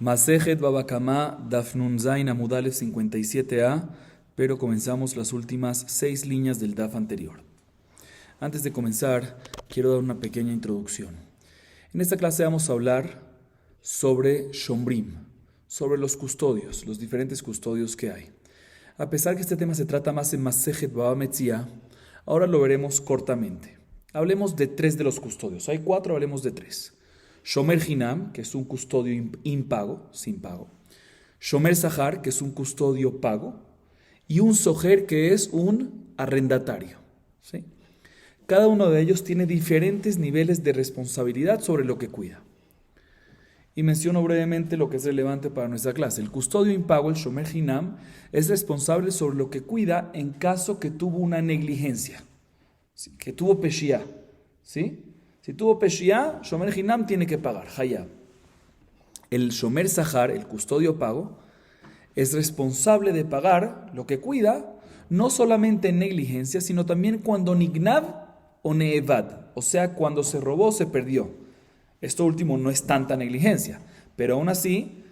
Masejet Baba Kama Daf Nun Zain Amud Alef 57a, pero comenzamos las últimas 6 líneas del Daf anterior. Antes de comenzar, quiero dar una pequeña introducción. En esta clase vamos a hablar sobre Shomrim, sobre los custodios, los diferentes custodios que hay. A pesar que este tema se trata más en Masejet Baba Metzia, ahora lo veremos cortamente. Hablemos de 3 de los custodios. Hay 4, hablemos de 3. Shomer Hinam, que es un custodio impago, sin pago. Shomer Sahar, que es un custodio pago. Y un Sojer, que es un arrendatario. ¿Sí? Cada uno de ellos tiene diferentes niveles de responsabilidad sobre lo que cuida. Y menciono brevemente lo que es relevante para nuestra clase. El custodio impago, el Shomer Hinam, es responsable sobre lo que cuida en caso que tuvo una negligencia, ¿sí? Que tuvo peshia, ¿sí? Si tuvo peshia, Shomer Hinam tiene que pagar, hayab. El Shomer Sahar, el custodio pago, es responsable de pagar lo que cuida, no solamente en negligencia, sino también cuando nignav o neevad, o sea, cuando se robó o se perdió. Esto último no es tanta negligencia, pero aún así,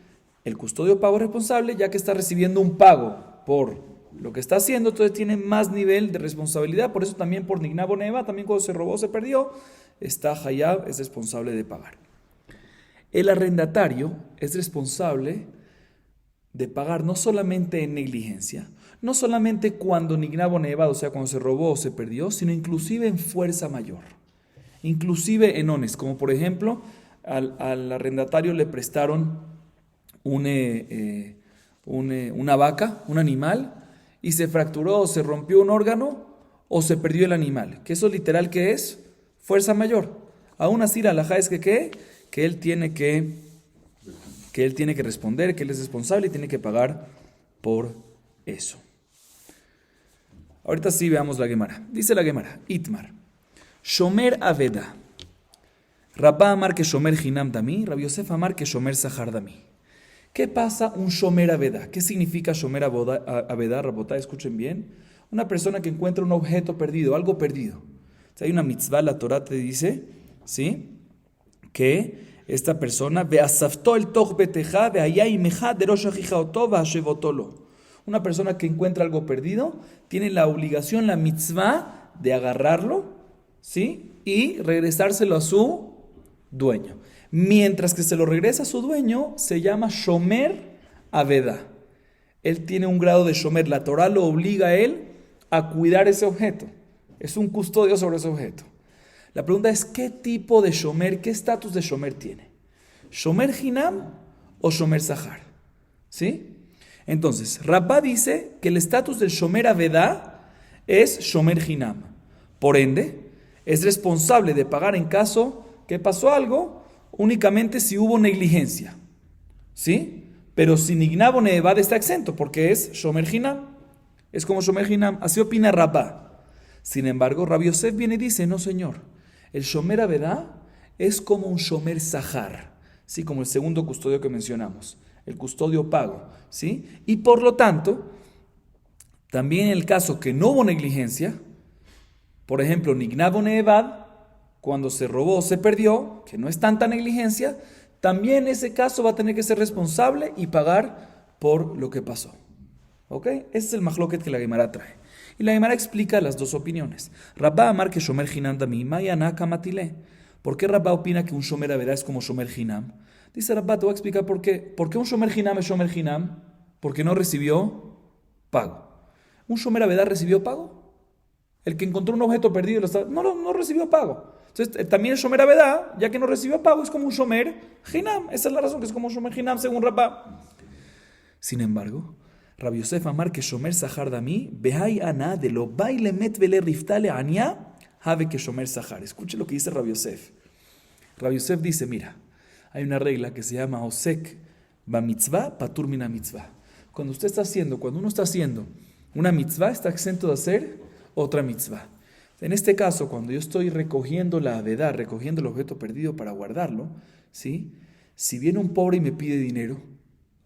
el custodio pago es responsable ya que está recibiendo un pago por lo que está haciendo, entonces tiene más nivel de responsabilidad. Por eso también por nignav o neevad, también cuando se robó o se perdió, está hayab, es responsable de pagar. El arrendatario es responsable de pagar no solamente en negligencia, no solamente cuando nignav o neevad, o sea, cuando se robó o se perdió, sino inclusive en fuerza mayor, inclusive en ones, como por ejemplo, al arrendatario le prestaron una vaca, un animal, y se fracturó o se rompió un órgano o se perdió el animal, que eso literal que es fuerza mayor. Aún así la halajá es que él tiene que responder, que él es responsable y tiene que pagar por eso. Ahorita sí veamos la Gemara. Dice la Gemara, Itmar, Shomer Aveda. Rabba amar que Shomer Hinam dami, Rabbi Yosef amar que Shomer Sahar dami. ¿Qué pasa un Shomer Aveda? ¿Qué significa Shomer Aveda, Rabotá? Escuchen bien. Una persona que encuentra un objeto perdido, algo perdido. O sea, hay una mitzvah, la Torah te dice, ¿sí? Que esta persona, una persona que encuentra algo perdido, tiene la obligación, la mitzvah, de agarrarlo, ¿sí? Y regresárselo a su dueño. Mientras que se lo regresa a su dueño, se llama Shomer Aveda. Él tiene un grado de Shomer. La Torah lo obliga a él a cuidar ese objeto. Es un custodio sobre ese objeto. La pregunta es, ¿qué tipo de Shomer, qué estatus de Shomer tiene? ¿Shomer Hinam o Shomer Sahar? ¿Sí? Entonces, Rabba dice que el estatus del Shomer Aveda es Shomer Hinam. Por ende, es responsable de pagar en caso que pasó algo, únicamente si hubo negligencia. ¿Sí? Pero si nignav o neevad está exento, porque es Shomer Hinam. Es como Shomer Hinam. Así opina Rabba. Sin embargo, Rabbi Yosef viene y dice, no señor, el Shomer Aveda es como un Shomer Sahar, ¿sí? Como el segundo custodio que mencionamos, el custodio pago, ¿sí? Y por lo tanto, también en el caso que no hubo negligencia, por ejemplo, nignav o neevad, cuando se robó o se perdió, que no es tanta negligencia, también en ese caso va a tener que ser responsable y pagar por lo que pasó. ¿Ok? Ese es el mahloket que la Gemara trae. Y la Gemara explica las dos opiniones. Rabba amar que Shomer Hinam dami, mayana kamatile. ¿Por qué Rabba opina que un Shomer Aveda es como Shomer Hinam? Dice Rabba, te voy a explicar por qué. ¿Por qué un Shomer Hinam es Shomer Hinam? Porque no recibió pago. ¿Un Shomer Aveda recibió pago? El que encontró un objeto perdido no recibió pago. Entonces, también el Shomer Aveda, ya que no recibió pago, es como un Shomer Hinam. Esa es la razón, que es como un Shomer Hinam según Rabba. Sin embargo, Rabbi Yosef amar que Shomer Sahar dami, behai ana de lo baile met vele riftale ania, have que Shomer Sahar. Escuche lo que dice Rabbi Yosef. Rabbi Yosef dice, mira, hay una regla que se llama Osek ba mitzvah patur mina mitzvah. Cuando uno está haciendo una mitzvah, está exento de hacer otra mitzvah. En este caso, cuando yo estoy recogiendo la avedá, recogiendo el objeto perdido para guardarlo, ¿sí? Si viene un pobre y me pide dinero,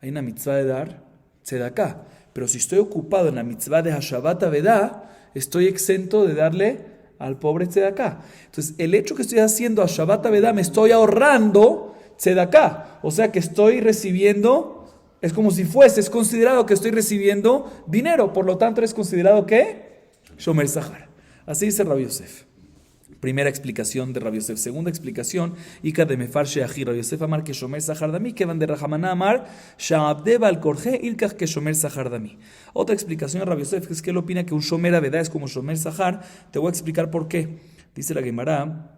hay una mitzvah de dar tzedaká. Pero si estoy ocupado en la mitzvah de Hashavat Avedá, estoy exento de darle al pobre tzedaká. Entonces, el hecho que estoy haciendo Hashavat Avedá, me estoy ahorrando tzedaká. O sea que estoy recibiendo, es como si fuese, es considerado que estoy recibiendo dinero. Por lo tanto, es considerado que Shomer Sahar. Así dice Rabbi Yosef. Primera explicación de Rabbi Yosef. Segunda explicación, Ika de Mefarshe Aji. Rabbi Yosef amar que Shomer Sahar Dami, que van de Rahamana amar, Sha'abdeba al Korje, Ilkach que Shomer Sahar Dami. Otra explicación de Rabbi Yosef es que él opina que un Shomer Avedá es como Shomer Sahar. Te voy a explicar por qué. Dice la Gemara,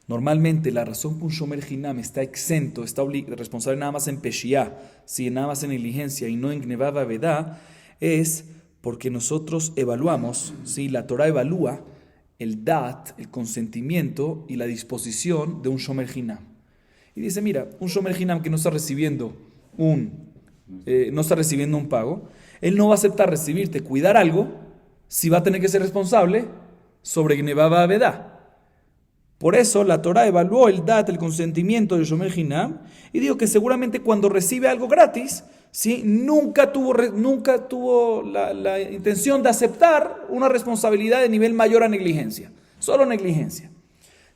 normalmente la razón que un Shomer Hinam está exento, está responsable nada más en Peshiá, si nada más en negligencia y no en Gnevab Avedá, es porque nosotros evaluamos, ¿sí? La Torah evalúa el dat, el consentimiento y la disposición de un Shomer Hinam. Y dice, mira, un Shomer Hinam que no está recibiendo un pago, él no va a aceptar recibirte, cuidar algo, si va a tener que ser responsable sobre Gnevab Avedá. Por eso la Torah evaluó el dat, el consentimiento del Shomer Hinam, y dijo que seguramente cuando recibe algo gratis, ¿sí? nunca tuvo la intención de aceptar una responsabilidad de nivel mayor a negligencia. Solo negligencia.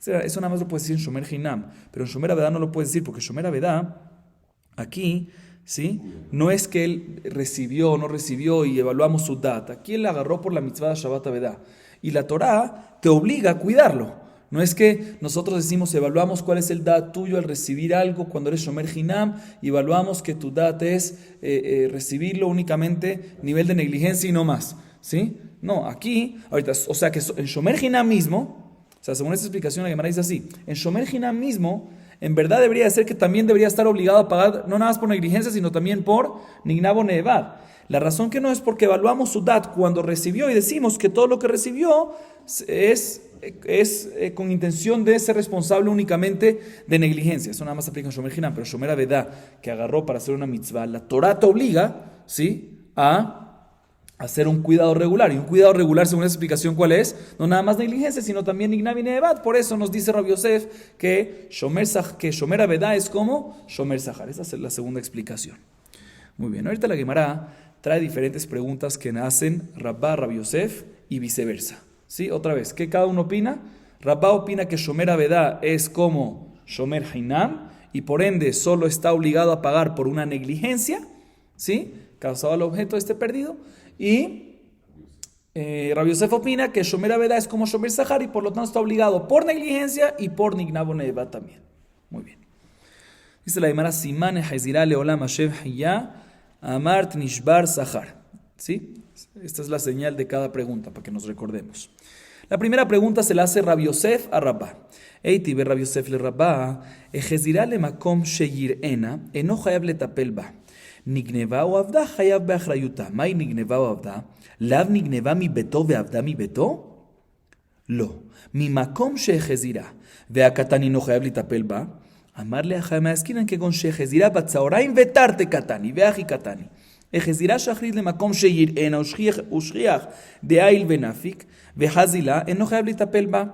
Eso nada más lo puede decir en Shomer Hinam, pero en Shomer Avedá no lo puede decir, porque Shomer Avedá, aquí, ¿sí? No es que él recibió o no recibió y evaluamos su dat. Aquí él agarró por la mitzvah de Shabbat Avedá. Y la Torah te obliga a cuidarlo. No es que nosotros decimos, evaluamos cuál es el dat tuyo al recibir algo cuando eres Shomer Hinam, y evaluamos que tu dat es recibirlo únicamente nivel de negligencia y no más, ¿sí? No, aquí, ahorita, o sea que en Shomer Hinam mismo, o sea, según esta explicación la Gemara dice así, en Shomer Hinam mismo, en verdad debería ser que también debería estar obligado a pagar, no nada más por negligencia, sino también por Nignabo Nevad. La razón que no es porque evaluamos su dat cuando recibió y decimos que todo lo que recibió es con intención de ser responsable únicamente de negligencia. Eso nada más aplica en Shomer Hinam, pero Shomer Avedá, que agarró para hacer una mitzvah, la Torah te obliga, ¿sí?, a hacer un cuidado regular. Y un cuidado regular, según esa explicación, ¿cuál es? No nada más negligencia, sino también Nignav y Nevad. Por eso nos dice Rabbi Yosef que Shomer Avedá es como Shomer Sahar. Esa es la segunda explicación. Muy bien, ahorita la Gemara trae diferentes preguntas que hacen Rabba, Rabbi Yosef y viceversa. ¿Sí? Otra vez, ¿qué cada uno opina? Rabba opina que Shomer Avedá es como Shomer Hinam y por ende solo está obligado a pagar por una negligencia, ¿sí?, causado al objeto este perdido. Y Rabbi Yosef opina que Shomer Avedá es como Shomer Sahar y por lo tanto está obligado por negligencia y por Nignabo Nevad también. Muy bien. Dice la Gemara, Siman Hezirá Leolam Hashem Hiyá Amart Nishbar Sahar. ¿Sí? Esta es la señal de cada pregunta para que nos recordemos. La primera pregunta se la hace Rabbi Yosef a Rabba. Eiti be Rabbi Yosef le Rabba, Ejezirá le makom sheyir'ena, eno chayav letapel ba. Nigneva o avda chayav beachrayuta. Mai nigneva o avda? Lav nigneva mi beto veavda mi beto? Lo. Mi makom shejezirá. Veakatani no chayav letapel ba. Amarle a Jaime Askinan que con shejezirá batzaoraim vetarte katani, veaji katani. Ejezirá shachrit le makom sheyir'ena ushriach de ail venafik. וחזילה אינו חייב לטפל בה.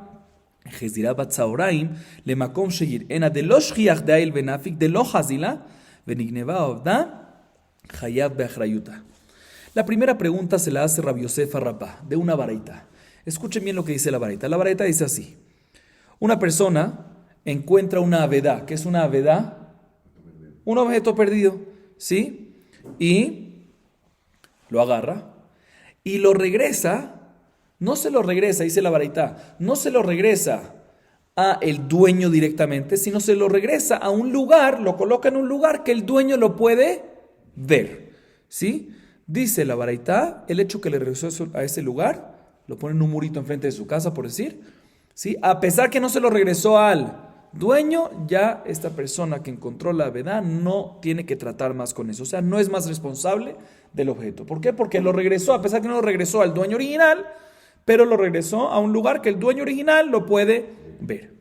חזירה בצהריים למקום שיראה דלא שכיח דאיל ונפיק דלא חזילה ונגנבה העובדה חייב באחריותה. La primera pregunta se la hace Rabbi Yosef a Rabba, de una baraita. Escuchen bien lo que dice la baraita. La baraita dice así. Una persona encuentra una avedá. ¿Qué es una avedá? Un objeto perdido, ¿sí? Y lo agarra y lo regresa. No se lo regresa, dice la baraita, no se lo regresa a el dueño directamente, sino se lo regresa a un lugar, lo coloca en un lugar que el dueño lo puede ver, ¿sí? Dice la baraita, el hecho que le regresó a ese lugar, lo pone en un murito enfrente de su casa, por decir, ¿sí? A pesar que no se lo regresó al dueño, ya esta persona que encontró la avedá no tiene que tratar más con eso, o sea, no es más responsable del objeto. ¿Por qué? Porque lo regresó, a pesar que no lo regresó al dueño original, pero lo regresó a un lugar que el dueño original lo puede ver.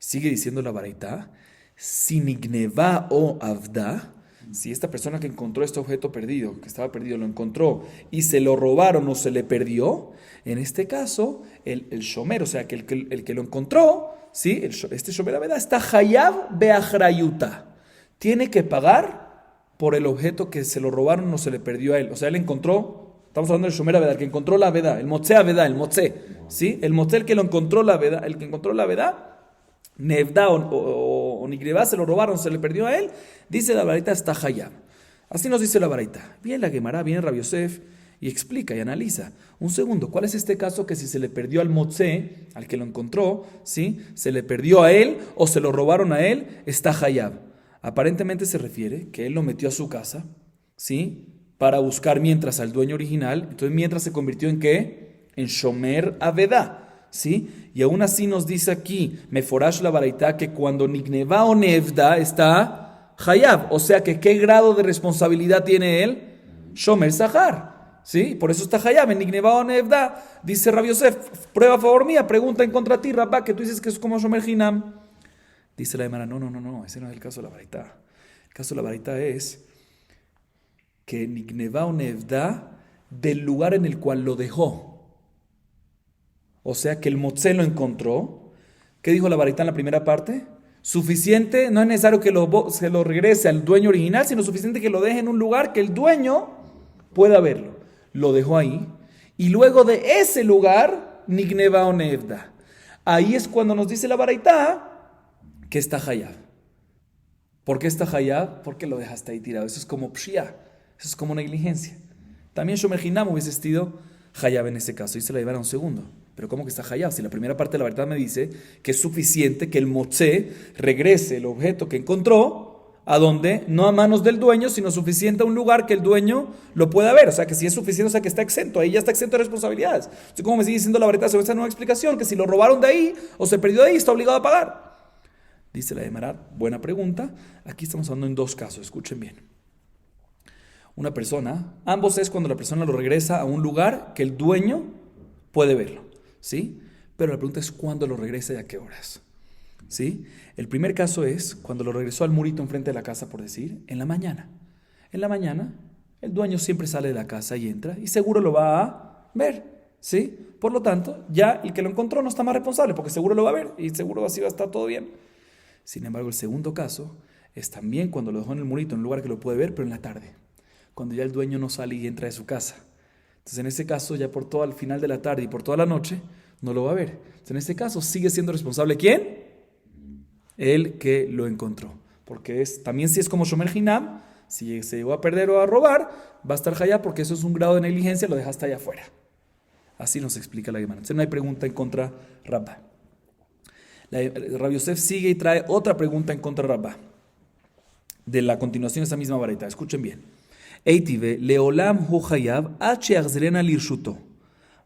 Sigue diciendo la baraita, si nigneva o avda, si esta persona que encontró este objeto perdido, que estaba perdido, lo encontró y se lo robaron o se le perdió, en este caso, el shomer, o sea, que el que lo encontró, ¿sí? Este shomer aveda está hayav beachrayuta. Tiene que pagar por el objeto que se lo robaron o se le perdió a él. O sea, él encontró. Estamos hablando del Shomer Avedá, el que encontró la Avedá, el Motze Avedá, el Motze, ¿sí? El Motze, el que lo encontró la Avedá, el que encontró la Avedá, Nevda o o Nigneva se lo robaron, se le perdió a él, dice la baraita está hayab. Así nos dice la baraita. Viene la Gemara, viene Rabbi Yosef y explica y analiza. Un segundo, ¿cuál es este caso que si se le perdió al motze, al que lo encontró, ¿sí? Se le perdió a él o se lo robaron a él, está hayab? Aparentemente se refiere que él lo metió a su casa, ¿sí? Para buscar mientras al dueño original. Entonces mientras se convirtió en ¿qué? En Shomer Avedá, ¿sí? Y aún así nos dice aquí Meforash la baraita que cuando Nigneva o Nevda está hayab, o sea que ¿qué grado de responsabilidad tiene él? Shomer Sahar, ¿sí? Por eso está hayab en Nigneva o Nevda. Dice Rabbi Yosef, prueba a favor mía, pregunta en contra de ti, Rabba, que tú dices que es como Shomer Hinam. Dice la Gemara, no, ese no es el caso de la baraita. El caso de la baraita es que Nigneva o Nevda del lugar en el cual lo dejó. O sea que el motze lo encontró. ¿Qué dijo la baraita en la primera parte? Suficiente, no es necesario que se lo regrese al dueño original, sino suficiente que lo deje en un lugar que el dueño pueda verlo. Lo dejó ahí. Y luego de ese lugar, Nigneva o Nevda. Ahí es cuando nos dice la baraita que está hayab. ¿Por qué está hayab? Porque lo dejaste ahí tirado. Eso es como pshia, eso es como negligencia. También Shomer Hinam hubiese sido hayab en ese caso. Y se la llevará un segundo. Pero ¿cómo que está hayab? Si la primera parte de la verdad me dice que es suficiente que el motze regrese el objeto que encontró a donde, no a manos del dueño, sino suficiente a un lugar que el dueño lo pueda ver. O sea que si es suficiente, o sea que está exento. Ahí ya está exento de responsabilidades. Entonces, como me sigue diciendo la verdad sobre esta nueva explicación, que si lo robaron de ahí o se perdió de ahí, está obligado a pagar. Dice la Gemara, buena pregunta. Aquí estamos hablando en dos casos, escuchen bien. Una persona, ambos es cuando la persona lo regresa a un lugar que el dueño puede verlo, ¿sí? Pero la pregunta es cuándo lo regresa y a qué horas, ¿sí? El primer caso es cuando lo regresó al murito enfrente de la casa, por decir, en la mañana. En la mañana, el dueño siempre sale de la casa y entra y seguro lo va a ver, ¿sí? Por lo tanto, ya el que lo encontró no está más responsable porque seguro lo va a ver y seguro así va a estar todo bien. Sin embargo, el segundo caso es también cuando lo dejó en el murito, en un lugar que lo puede ver, pero en la tarde, cuando ya el dueño no sale y entra de su casa. Entonces, en ese caso, ya por todo el final de la tarde y por toda la noche, no lo va a ver. Entonces, en ese caso, sigue siendo responsable ¿quién? El que lo encontró. Porque también si es como Shomer Hinam, si se llegó a perder o a robar, va a estar hayab porque eso es un grado de negligencia, lo dejaste allá afuera. Así nos explica la Gemara. Entonces, no hay pregunta en contra Rabba. Rabbi Yosef sigue y trae otra pregunta en contra de Rabba. De la continuación de esa misma baraita. Escuchen bien. Eitive, leolam hu hayab ache achzerena lirshuto.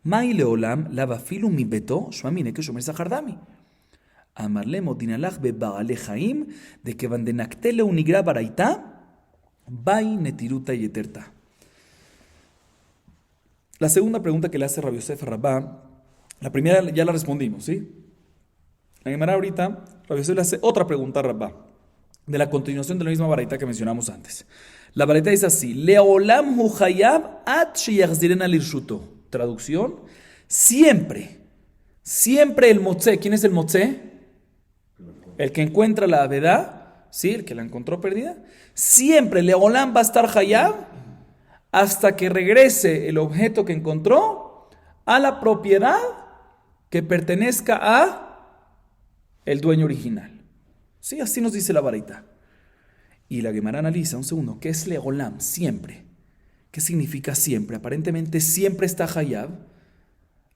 Mai leolam lava filu mi beto shmamine que shomer sahardami. Amarle modinalach bebaale chaim de que vandenaktele unigra baraita bai netiruta yeterta. La segunda pregunta que le hace Rabbi Yosef a Rabba, la primera ya la respondimos, ¿sí? La Gemara ahorita, Rabbi Yosef le hace otra pregunta a Rabba, de la continuación de la misma baraita que mencionamos antes. La baraita dice así, Leolam hu hayab at sheyachzirena lirshuto. Traducción, siempre el motze, ¿quién es el motze? El que encuentra la avedá, ¿sí? El que la encontró perdida. Siempre Leolam va a estar hayab hasta que regrese el objeto que encontró a la propiedad que pertenezca a el dueño original. Sí, así nos dice la baraita. Y la Gemara analiza un segundo. ¿Qué es leolam? Siempre. ¿Qué significa siempre? Aparentemente siempre está hayab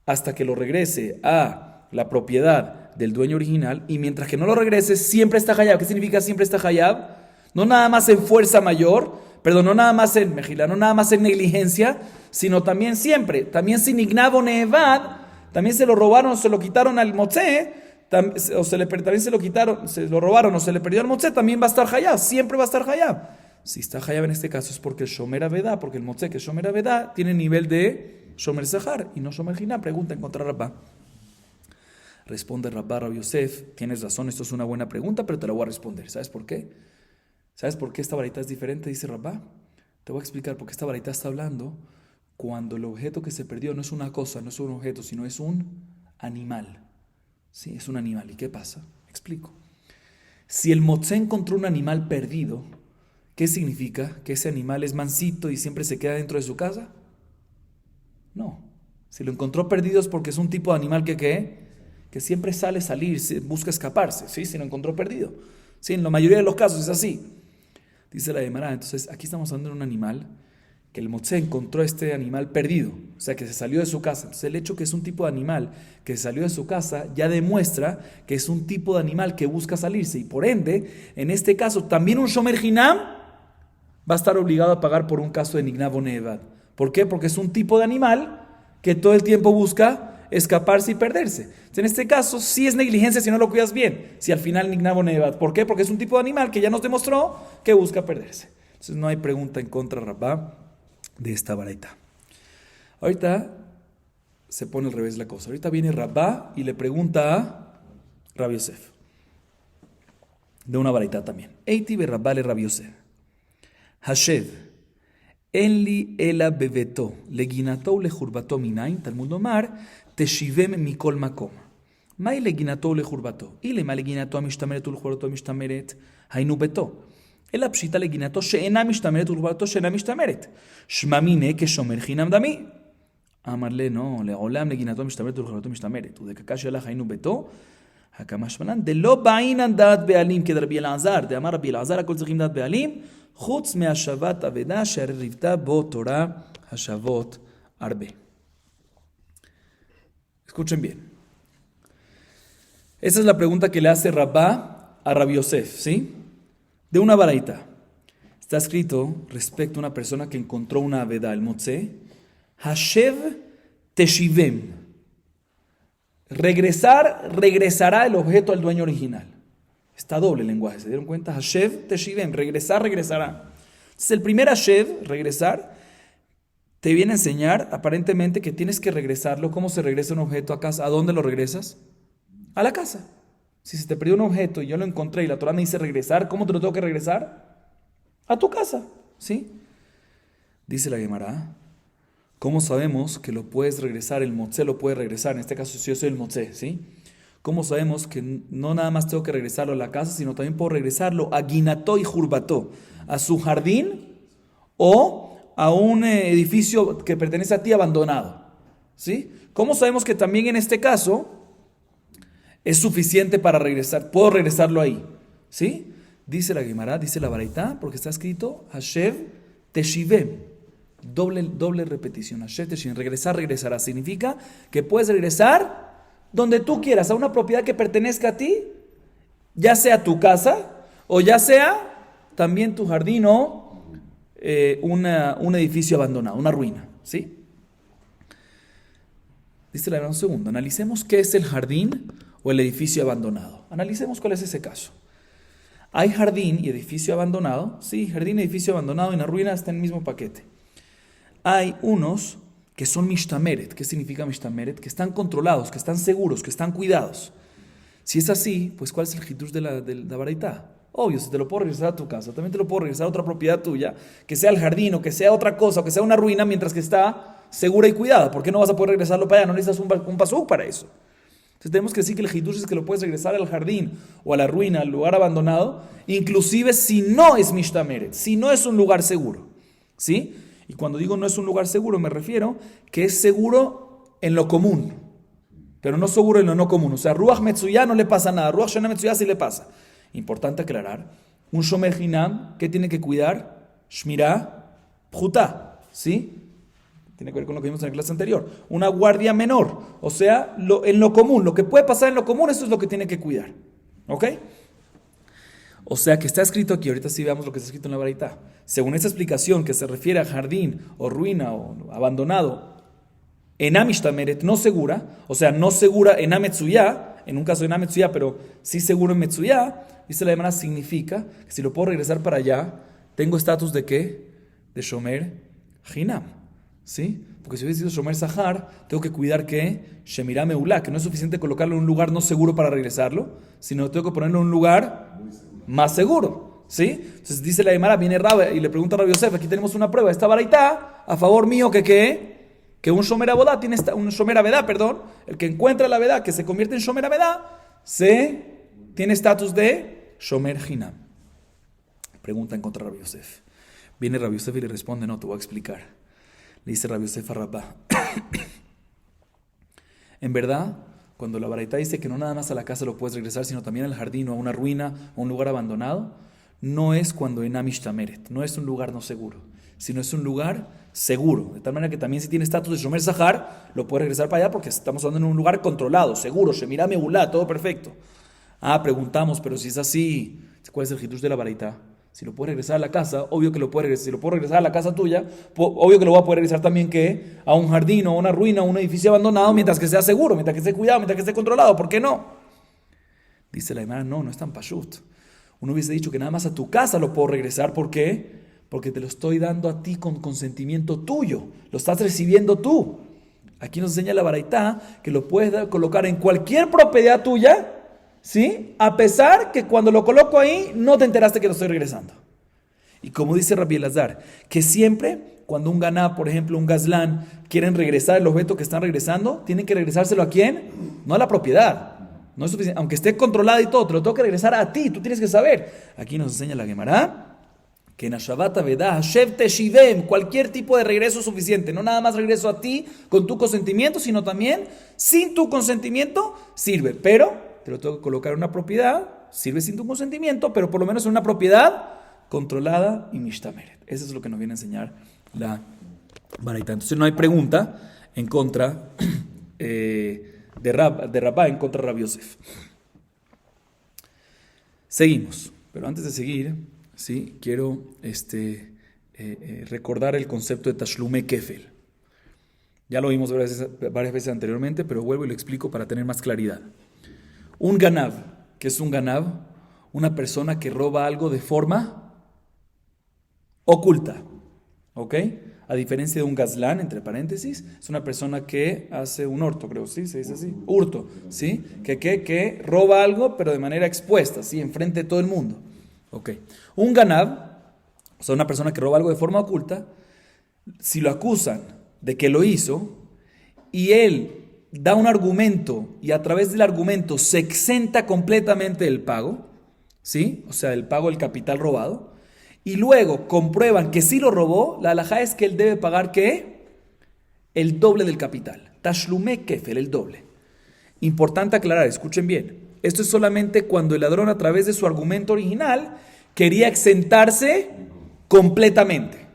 hasta que lo regrese a la propiedad del dueño original. Y mientras que no lo regrese, siempre está hayab. ¿Qué significa siempre está hayab? No nada más en fuerza mayor, perdón, no nada más en mejila, no nada más en negligencia, sino también siempre. También sin ignavo nevad, también se lo robaron, se lo quitaron al motze, también se lo quitaron, se lo robaron o se le perdió al motze, también va a estar hayab, siempre va a estar hayab. Si está hayab en este caso es porque el shomer avedá, porque el motze que es shomer avedá tiene nivel de shomer sahar y no shomer hinam. Pregunta en contra de Rabba. Responde Rabbi Yosef, tienes razón, esto es una buena pregunta, pero te la voy a responder. ¿Sabes por qué? ¿Sabes por qué esta baraita es diferente? Dice Rabba. Te voy a explicar por qué esta baraita está hablando cuando el objeto que se perdió no es una cosa, no es un objeto, sino es un animal. Sí, es un animal. ¿Y qué pasa? Explico. Si el motze encontró un animal perdido, ¿qué significa? ¿Que ese animal es mansito y siempre se queda dentro de su casa? No. Si lo encontró perdido es porque es un tipo de animal que siempre sale a salir, busca escaparse, ¿sí? Si lo encontró perdido. Sí, en la mayoría de los casos es así. Dice la Gemara, entonces aquí estamos hablando de un animal que el Motze encontró este animal perdido, o sea, que se salió de su casa. Entonces el hecho que es un tipo de animal que se salió de su casa ya demuestra que es un tipo de animal que busca salirse, y por ende, en este caso, también un Shomer Hinam va a estar obligado a pagar por un caso de Nignav o Nevad. ¿Por qué? Porque es un tipo de animal que todo el tiempo busca escaparse y perderse. Entonces, en este caso, sí es negligencia si no lo cuidas bien, si al final Nignav o Nevad. ¿Por qué? Porque es un tipo de animal que ya nos demostró que busca perderse. Entonces no hay pregunta en contra, Rabá, de esta baraita. Ahorita se pone al revés la cosa. Ahorita viene Rabá y le pregunta a Rabbi Yosef, de una baraita también. Eiti be Rabá le Rabbi Yosef. Hashev, enli ela bebeto, leginato lejurbato minain, Talmud lomar, teshivem mikol makom. Mai leginato lejurbato. Ile ma leginato amishtameret ulchurato amishtameret, hainu beto. אלא פשיטה לגינתו שאינה משתמרת ולגבולתו שאינה משתמרת. שמע מיניה כשומר חינם דמי. אמר לנו, לעולם לגינתו משתמרת ולגבולתו משתמרת. ודקקש אלך היינו ביתו, הקמה שמלן, דלא בעינן דעת בעלים כדרבי אלעזר. דאמר רבי אלעזר, הכל צריכים דעת בעלים, חוץ מהשבת אבדה שהרי ריבתה בו תורה השבות הרבה. Escuchen bien. Esa es la pregunta que le hace Rabá a Rabbi Yosef, ¿sí? De una baraita. Está escrito respecto a una persona que encontró una aveda, el motze, Hashev teshivem. Regresará el objeto al dueño original. Está doble el lenguaje, ¿se dieron cuenta? Hashev teshivem, regresará. Entonces el primer Hashev, regresar, te viene a enseñar aparentemente que tienes que regresarlo. ¿Cómo se regresa un objeto a casa? ¿A dónde lo regresas? A la casa. Si se te perdió un objeto y yo lo encontré y la Torah me dice regresar, ¿cómo te lo tengo que regresar? A tu casa, ¿sí? Dice la Gemara, ¿cómo sabemos que lo puedes regresar? El motze lo puede regresar, en este caso si yo soy el motze, ¿sí? ¿Cómo sabemos que no nada más tengo que regresarlo a la casa, sino también puedo regresarlo a Guinató y Jurbató, a su jardín o a un edificio que pertenece a ti abandonado, ¿sí? ¿Cómo sabemos que también en este caso es suficiente para regresar? Puedo regresarlo ahí, ¿sí? Dice la Gemara, dice la baraita, porque está escrito Hashev teshivem, doble repetición. Hashev teshivem, regresará. Significa que puedes regresar donde tú quieras, a una propiedad que pertenezca a ti, ya sea tu casa o ya sea también tu jardín o un edificio abandonado, una ruina, ¿sí? Dice la Gemara, un segundo, analicemos qué es el jardín o el edificio abandonado. Analicemos cuál es ese caso. ¿Hay jardín y edificio abandonado? Sí, jardín y edificio abandonado en la ruina está en el mismo paquete. Hay unos que son mishtameret. ¿Qué significa mishtameret? Que están controlados, que están seguros, que están cuidados. Si es así, pues ¿cuál es el hidush de la baraita? Obvio, si te lo puedo regresar a tu casa, también te lo puedo regresar a otra propiedad tuya, que sea el jardín o que sea otra cosa, o que sea una ruina, mientras que está segura y cuidada. ¿Por qué no vas a poder regresarlo para allá? No necesitas un pasuk para eso. Entonces tenemos que decir que el hidush es que lo puedes regresar al jardín o a la ruina, al lugar abandonado, inclusive si no es mishtameret, si no es un lugar seguro, ¿sí? Y cuando digo no es un lugar seguro, me refiero que es seguro en lo común, pero no seguro en lo no común. O sea, Ruach Metzuyah no le pasa nada, Ruach Shana Metzuyah sí le pasa. Importante aclarar, un Shomer Hinam, ¿qué tiene que cuidar? Shmirah Pjutá, ¿sí? Tiene que ver con lo que vimos en la clase anterior. Una guardia menor. O sea, en lo común. Lo que puede pasar en lo común, eso es lo que tiene que cuidar. ¿Ok? O sea, que está escrito aquí. Ahorita sí veamos lo que está escrito en la baraita. Según esta explicación que se refiere a jardín o ruina o abandonado, en Amishtameret, no segura. O sea, no segura en Ametzuyá. En un caso en Ametzuyá, pero sí seguro en Metzuyá. Dice la Gemara, significa que si lo puedo regresar para allá, tengo estatus de ¿qué? De Shomer Hinam. ¿Sí? Porque si hubiese sido Shomer Sahar, tengo que cuidar que Shemirah Meulá, que no es suficiente colocarlo en un lugar no seguro para regresarlo, sino tengo que ponerlo en un lugar más seguro, ¿sí? Entonces dice la Gemara, viene Rabbi y le pregunta a Rabbi Yosef, aquí tenemos una prueba, esta baraita a favor mío que un Shomer Abodá tiene un Shomer Avedá, el que encuentra la Avedá, que se convierte en Shomer Avedá, tiene estatus de Shomer Hinam. Pregunta en contra de Rabbi Yosef. Viene Rabbi Yosef y le responde, no, te voy a explicar. Le dice Rabbi Yosef a Rabá, en verdad, cuando la baraita dice que no nada más a la casa lo puedes regresar, sino también al jardín o a una ruina o a un lugar abandonado, no es cuando en Amishtameret, no es un lugar no seguro, sino es un lugar seguro. De tal manera que también si tiene estatus de Shomer Sahar, lo puede regresar para allá porque estamos hablando en un lugar controlado, seguro, Shemirá Meulá, todo perfecto. Preguntamos, pero si es así, ¿cuál es el hitush de la baraita? Si lo puedes regresar a la casa, obvio que lo puedes regresar. Si lo puedo regresar a la casa tuya, obvio que lo voy a poder regresar también que a un jardín o a una ruina o un edificio abandonado mientras que sea seguro, mientras que esté cuidado, mientras que esté controlado. ¿Por qué no? Dice la Gemara, no es tan pashut. Uno hubiese dicho que nada más a tu casa lo puedo regresar. ¿Por qué? Porque te lo estoy dando a ti con consentimiento tuyo. Lo estás recibiendo tú. Aquí nos enseña la baraita que lo puedes colocar en cualquier propiedad tuya, ¿sí? A pesar que cuando lo coloco ahí no te enteraste que lo estoy regresando. Y como dice Rabbi Elazar, que siempre cuando un ganá, por ejemplo un gazlán, quieren regresar el objeto que están regresando, tienen que regresárselo ¿a quién? No a la propiedad. No es suficiente. Aunque esté controlada y todo, te lo tengo que regresar a ti, tú tienes que saber. Aquí nos enseña la Gemara que en Hashavat Avedah, Hashev Teshivem, cualquier tipo de regreso es suficiente. No nada más regreso a ti con tu consentimiento, sino también sin tu consentimiento sirve. Pero te lo tengo que colocar en una propiedad, sirve sin tu consentimiento, pero por lo menos en una propiedad controlada y mishtameret. Eso es lo que nos viene a enseñar la baraita. Entonces no hay pregunta en contra de Rabá en contra de Rabbi Yosef. Seguimos, pero antes de seguir, sí, quiero recordar el concepto de Tashlume Kefel. Ya lo vimos varias veces anteriormente, pero vuelvo y lo explico para tener más claridad. Un ganav, ¿qué es un ganav? Una persona que roba algo de forma oculta, ¿ok? A diferencia de un gazlán, entre paréntesis, es una persona que hace un hurto, creo, ¿sí? Se dice así, hurto, ¿sí? Que roba algo, pero de manera expuesta, ¿sí? Enfrente de todo el mundo, ¿ok? Un ganav, o sea, una persona que roba algo de forma oculta, si lo acusan de que lo hizo y él da un argumento y a través del argumento se exenta completamente del pago, ¿sí? O sea, el pago del capital robado, y luego comprueban que sí lo robó, la halajá es que él debe pagar, ¿qué? El doble del capital. Tashlume kefel, el doble. Importante aclarar, escuchen bien. Esto es solamente cuando el ladrón a través de su argumento original quería exentarse completamente.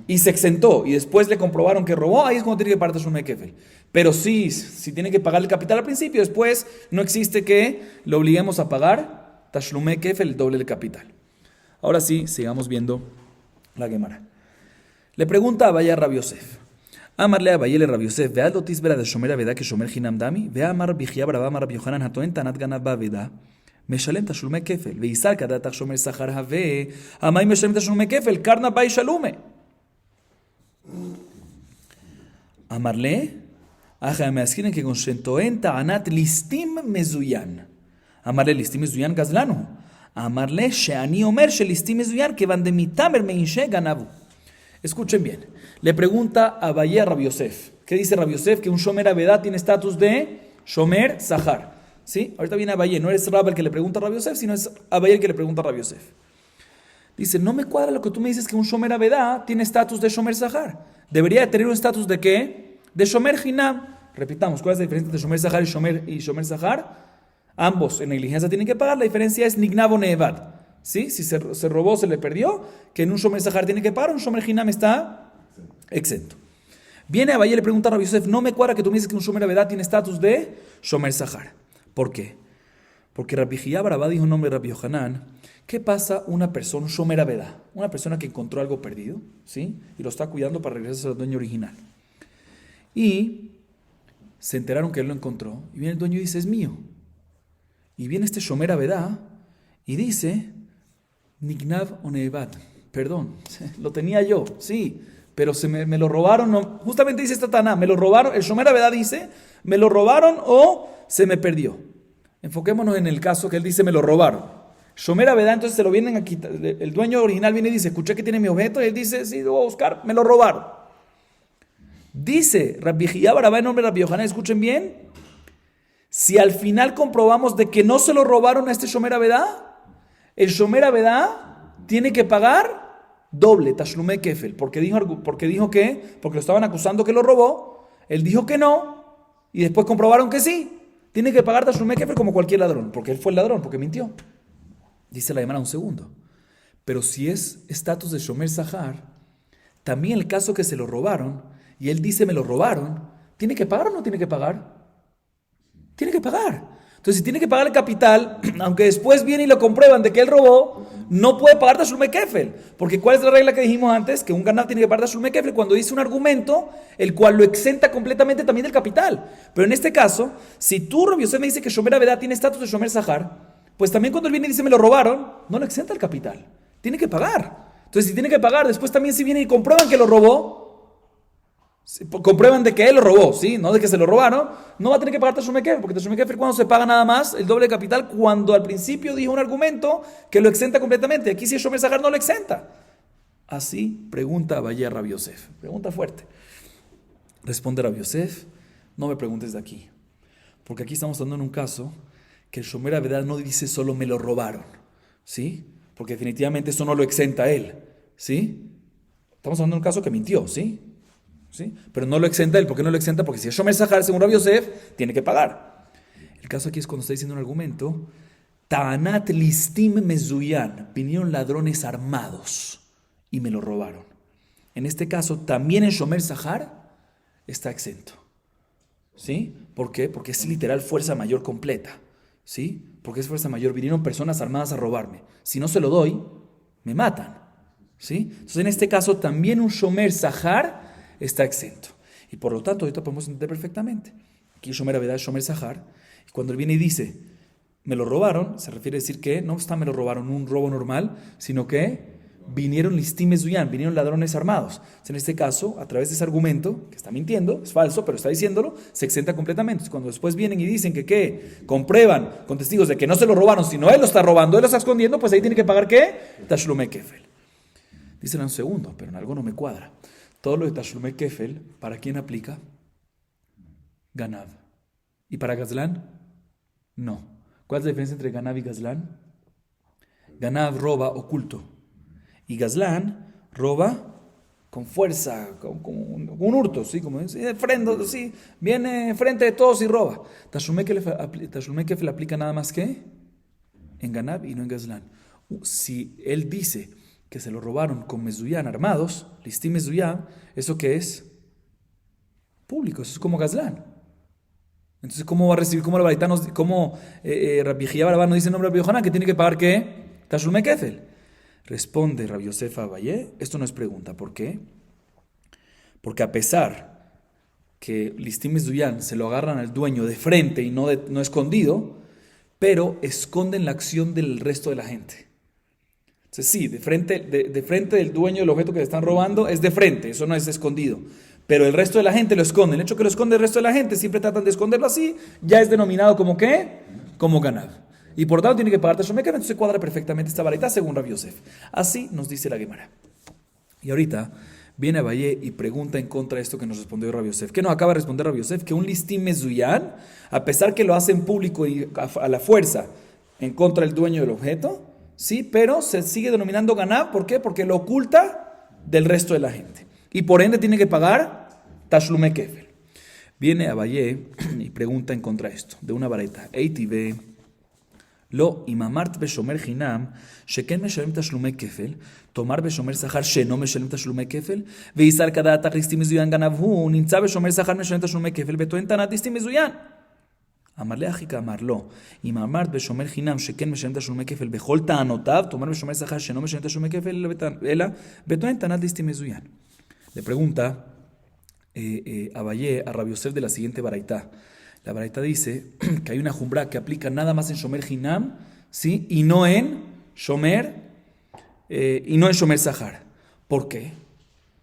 Y se exentó y después le comprobaron que robó, ahí es cuando tiene que pagar Tashlume kefel. Pero sí, si tiene que pagar el capital al principio, después no existe que lo obliguemos a pagar Tashlume kefel, el doble del capital. Ahora sí, sigamos viendo la Gemara. Le pregunta a Abaya Rabbi Yosef. Amarle a Abaya le Rabbi Yosef, vead lo tisbera de Shomer Aveda que Shomer Hinam Dami, vea Amar Bihia Baraba Amar Rabbi Yohanan Hatoen Tanat Ganav Baveda, Meshalem Tashlume Kefel, veisal Kadatach Shomer Sahar Have, Amay Meshalem Tashlume Kefel, Karna Bay Shalume. Amarle, Aja me asquiren que con Shentoen Tanat Listim Mezuyan. Amarle Listim Mezuyan Gazlanu. Amarle sheani omer shelistim mezuyan que van de mitamer meinshe ganavu. Escuchen bien. Le pregunta a Abaya Rabbi Yosef. ¿Qué dice Rabbi Yosef? Que un Shomer Avedah tiene estatus de Shomer Sahar. ¿Sí? Ahorita viene Abaya. No es Rabba el que le pregunta a Rabbi Yosef, sino es Abaya el que le pregunta a Rabbi Yosef. Dice, no me cuadra lo que tú me dices que un Shomer Avedah tiene estatus de Shomer Sahar. Debería tener un estatus de ¿qué? De Shomer Hinam. Repitamos, ¿cuál es la diferencia entre Shomer Sahar y Shomer Sahar? Ambos en negligencia tienen que pagar, la diferencia es Nignav o Nevad. ¿Sí? Si se robó, se le perdió, que en un Shomer Sahar tiene que pagar, un Shomer Hinam está exento. Viene Abaya y le pregunta a Rabbi Yosef, no me cuadra que tú me dices que un Shomer Avedah tiene estatus de Shomer Sahar. ¿Por qué? Porque Rabbi Hiyá Barabá dijo en nombre de Rabbi Yohanan, ¿qué pasa una persona, un Shomer Avedah? Una persona que encontró algo perdido, ¿sí? Y lo está cuidando para regresar al dueño original. Y se enteraron que él lo encontró, y viene el dueño y dice, es mío. Y viene este Shomer Avedah y dice, Nignav o Nevad, perdón, lo tenía yo, sí, pero me lo robaron, no, justamente dice esta Taná, me lo robaron, el Shomer Avedah dice, me lo robaron o se me perdió. Enfoquémonos en el caso que él dice, me lo robaron. Shomer Avedah, entonces se lo vienen a quitar, el dueño original viene y dice, escuché que tiene mi objeto, y él dice, sí, lo voy a buscar, me lo robaron. Dice Rabbi Hiyá Barabá en nombre de Rabbi Yohanan, escuchen bien, si al final comprobamos de que no se lo robaron a este Shomer Avedah, el Shomer Avedah tiene que pagar doble, Tashlume Kefel, porque dijo que, porque lo estaban acusando que lo robó, él dijo que no, y después comprobaron que sí. Tiene que pagar Tashlumei Kefel como cualquier ladrón, porque él fue el ladrón, porque mintió. Dice la Gemara un segundo. Pero si es estatus de Shomer Sahar, también el caso que se lo robaron, y él dice me lo robaron, ¿tiene que pagar o no tiene que pagar? Tiene que pagar. Entonces, si tiene que pagar el capital, aunque después viene y lo comprueban de que él robó, no puede pagar Tashlumei Kefel. Porque ¿cuál es la regla que dijimos antes? Que un ganav tiene que pagar Tashlumei Kefel cuando dice un argumento el cual lo exenta completamente también del capital. Pero en este caso, si tú, Rabbi Yosef, me dice que Shomer Avedá tiene estatus de Shomer Sahar, pues también cuando él viene y dice me lo robaron, no lo exenta el capital. Tiene que pagar. Entonces, si tiene que pagar, después también si vienen y comprueban que lo robó, comprueban de que él lo robó, ¿sí? No de que se lo robaron, no va a tener que pagar Tashlumei Kefel, porque Tashlumei Kefel cuando se paga nada más el doble de capital, cuando al principio dijo un argumento que lo exenta completamente. Aquí si es Shomer Sahar no lo exenta. Así pregunta Abaye a Rabbi Yosef. Pregunta fuerte. Responde Rabbi Yosef, no me preguntes de aquí, porque aquí estamos hablando en un caso que el Shomer Avedá no dice solo me lo robaron, ¿sí? Porque definitivamente eso no lo exenta a él, ¿sí? Estamos hablando de un caso que mintió, ¿sí? ¿Sí? Pero no lo exenta él. ¿Por qué no lo exenta? Porque si es Shomer Sahar, según Rabbi Yosef, tiene que pagar. El caso aquí es cuando está diciendo un argumento, Ta'anat listim mezuyan, vinieron ladrones armados y me lo robaron. En este caso, también en Shomer Sahar está exento. ¿Sí? ¿Por qué? Porque es literal fuerza mayor completa. ¿Sí? Porque es fuerza mayor. Vinieron personas armadas a robarme. Si no se lo doy, me matan. ¿Sí? Entonces, en este caso, también un Shomer Sahar está exento. Y por lo tanto, ahorita podemos entender perfectamente. Aquí Shomer Avedá es Shomer Sahar. Y cuando él viene y dice, me lo robaron, se refiere a decir que no está me lo robaron un robo normal, sino que vinieron listim mezuyan, vinieron ladrones armados. Entonces, en este caso, a través de ese argumento, que está mintiendo, es falso, pero está diciéndolo, se exenta completamente. Entonces, cuando después vienen y dicen que ¿qué? Comprueban con testigos de que no se lo robaron, sino él lo está robando, él lo está escondiendo, pues ahí tiene que pagar ¿qué? Tashlumei Kefel. Dicen un segundo, pero en algo no me cuadra. Todo lo de Tashlumei Kefel, ¿para quién aplica? Ganav. ¿Y para Gazlán? No. ¿Cuál es la diferencia entre Ganav y Gazlán? Ganav roba oculto. Y Gazlán roba con fuerza, con un hurto, ¿sí? Como es, frente, ¿sí? Viene frente de todos y roba. Tashlumei Kefel aplica nada más que en Ganav y no en Gazlán. Si él dice que se lo robaron con mezuyan armados, listim mezuyan, ¿eso qué es? Público, eso es como Gazlán. Entonces, ¿cómo va a recibir? ¿Cómo la baraita nos, cómo Rabbi Jia Barabá nos dice en nombre de Rabbi Yohanan que tiene que pagar qué? Tashlumei Kefel. Responde Rabbi Yosef Abaye, esto no es pregunta, ¿por qué? Porque a pesar que listim mezuyan se lo agarran al dueño de frente y no escondido, pero esconden la acción del resto de la gente. Entonces, sí, de frente del dueño del objeto que le están robando es de frente, eso no es escondido. Pero el resto de la gente lo esconde. El hecho que lo esconde el resto de la gente, siempre tratan de esconderlo así, ya es denominado como ¿qué? Como Ganav. Y por tanto tiene que pagar Tashlumei Kefel, entonces cuadra perfectamente esta baraita según Rabbi Yosef. Así nos dice la Gemara. Y ahorita viene Abaye y pregunta en contra de esto que nos respondió Rabbi Yosef. ¿Qué nos acaba de responder Rabbi Yosef? Que un listim mezuyan, a pesar que lo hace en público y a la fuerza en contra del dueño del objeto, sí, pero se sigue denominando Ganav. ¿Por qué? Porque lo oculta del resto de la gente. Y por ende tiene que pagar Tashlumei Kefel. Viene Abaye y pregunta en contra de esto, de una vareta. Eitive, lo imamart beshomer hinam, sheken meshalem Tashlumei Kefel, tomar beshomer sahar sheno meshalem Tashlumei Kefel, veisar kada atach listim mezuyan Ganav hu, nimtza beshomer sahar meshalem Tashlumei Kefel, betoen tanat listim mezuyan. Amarle Ajika amarlo, y mamart beshomer hinam sheken meshalem Tashlumei Kefel bechol ta'anotav, tomar beshomer sahar sheno meshalem Tashlumei Kefel, ela betoen tanat listim mezuyan. Le pregunta Abaye a Rabbi Yosef de la siguiente baraita. La baraita dice que hay una jumbra que aplica nada más en Shomer Hinam, ¿sí? Y no en Shomer Sahar. ¿Por qué?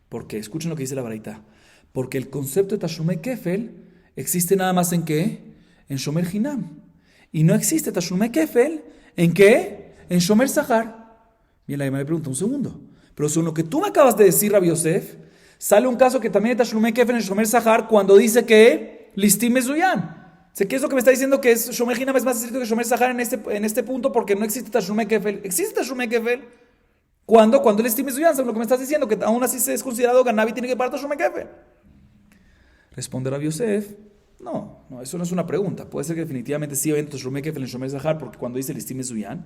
Porque, escuchen lo que dice la baraita. Porque el concepto de Tashlumei Kefel existe nada más en ¿qué? En Shomer Hinam. Y no existe Tashlumei Kefel ¿en qué? En Shomer Sahar. Bien, la Gemara me pregunta un segundo. Pero según lo que tú me acabas de decir, Rabbi Yosef, sale un caso que también es Tashlumei Kefel en Shomer Sahar cuando dice que listim mezuyan. ¿Qué es lo que me está diciendo? Que es Shomer Hinam es más estricto que Shomer Sahar en este punto porque no existe Tashlumei Kefel. ¿Existe Tashlumei Kefel? ¿Cuándo? Cuando el listim mezuyan, según lo que me estás diciendo, que aún así se es considerado Ganav y tiene que pagar Tashlumei Kefel. Responde Rabbi Yosef, No, eso no es una pregunta. Puede ser que definitivamente sí evento Tashlume Kefel en Shomer Zahar, porque cuando dice Listim Mezuyan.